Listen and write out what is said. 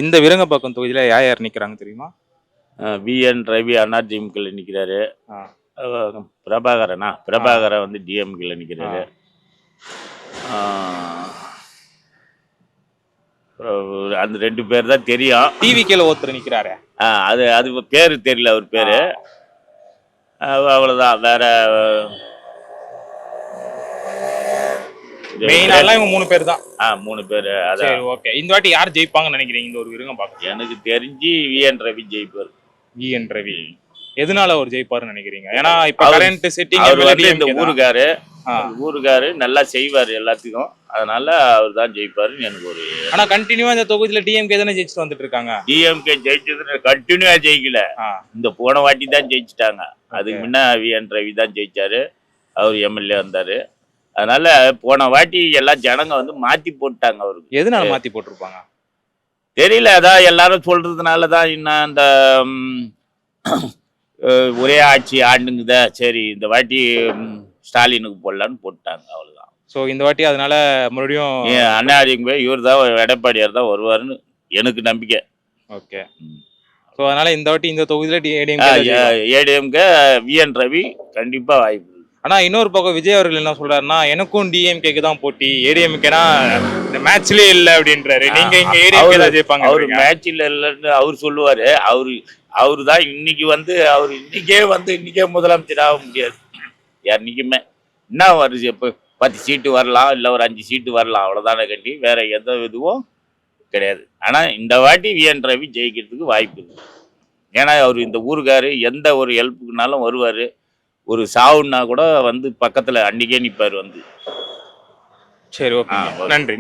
இந்த விருங்கம்பாக்கம் தொகுதியில யார் யார் நிக்கிறாங்க தெரியுமா? விஎன் ரவி அதிமுகவில் நிற்கிறாரு. ஆ. பிரபாகரன் வந்து டிஎம்கேல நிற்கிறாரு. அந்த 2 பேர் தான் தெரியும். டிவிகேல ஒருத்தர் நிக்கிறாரு. அது அது பேரு தெரியல, அவர் பேரு. அவ்வளவுதான். வேற மெயினாலாம் இவங்க 3 பேர் தான். 3 பேர். சரி, ஓகே. இந்த வாட்டி யார் ஜெயிப்பாங்கன்னு நினைக்கிறீங்க இந்த ஒரு விருங்கம்பாக்கம்? எனக்கு தெரிஞ்சு விஎன் ரவி ஜெயிப்பார். விஎன் ரவி எதனால அவர் ஜெயிப்பாருன்னு நினைக்கிறீங்க? ஏன்னா இப்ப கரண்ட் செட்டிங் அவர் வந்து இந்த ஊருக்காரு நல்லா செய்வாரு எல்லாத்துக்கும். அதனால அவர் தான் ஜெயிப்பாருன்னு எனக்கு ஒரு. ஆனா கண்டினியூவா இந்த தொகுதியில டிஎம்கே தானே ஜெயிச்சுட்டு வந்துட்டு இருக்காங்க. டிஎம்கே ஜெயிச்சது கண்டினியூவா ஜெயிக்கல. இந்த போன வாட்டி தான் ஜெயிச்சுட்டாங்க. அதுக்கு முன்ன விஎன் ரவி தான் ஜெயிச்சாரு. அவர் எம்எல்ஏ வந்தாரு. அதனால போன வாட்டி எல்லா ஜனங்க வந்து மாத்தி போட்டாங்க அவருக்கு. எதனால மாத்தி போட்டிருப்பாங்க தெரியல. அதான் எல்லாரும் சொல்றதுனாலதான் இன்னும் அந்த ஒரே ஆட்சி ஆண்டுங்குத. சரி, இந்த வாட்டி ஸ்டாலினுக்கு போடலான்னு போட்டாங்க, அவ்வளவுதான். சோ இந்த வாட்டி அதனால மறுபடியும் அதிமுக இவர் தான், எடப்பாடியார் தான் வருவாருன்னு எனக்கு நம்பிக்கை. ஓகே. சோ அதனால இந்த வாட்டி இந்த தொகுதியில ஏடிஎம்கே விஎன் ரவி கண்டிப்பா வாய்ப்பு. ஆனா இன்னொரு பக்கம் விஜய் அவர்கள் என்ன சொல்றாருன்னா, எனக்கும் டிஎம்கேக்கு தான் போட்டி, ஏடிஎம்கேனா இந்த மேட்ச்லயே இல்ல அப்படின்றாரு. நீங்க இங்க ஏடிஎம்கே தான் ஜெயிப்பாங்க. அவர் மேட்ச்ல இல்லன்னு அவர் சொல்லுவாரு. அவரு தான் இன்னைக்கு வந்து அவர் இன்னைக்கே முதலமைச்சர் ஆக முடியாது. யாருக்குமே என்ன வருது, இப்ப 10 சீட்டு வரலாம், இல்ல ஒரு 5 சீட்டு வரலாம், அவ்வளவுதானே கண்டி. வேற எந்த இதுவும் கிடையாது. ஆனா இந்த வாட்டி விஎன் ரவி ஜெயிக்கிறதுக்கு வாய்ப்பு இருக்கு. ஏன்னா அவர் இந்த ஊருக்காரு, எந்த ஒரு ஹெல்ப்புக்குனாலும் வருவாரு. ஒரு சாவுன்னா கூட வந்து பக்கத்துல அன்னைக்கே நிப்பாரு வந்து. சரி, ஓகே. நன்றி.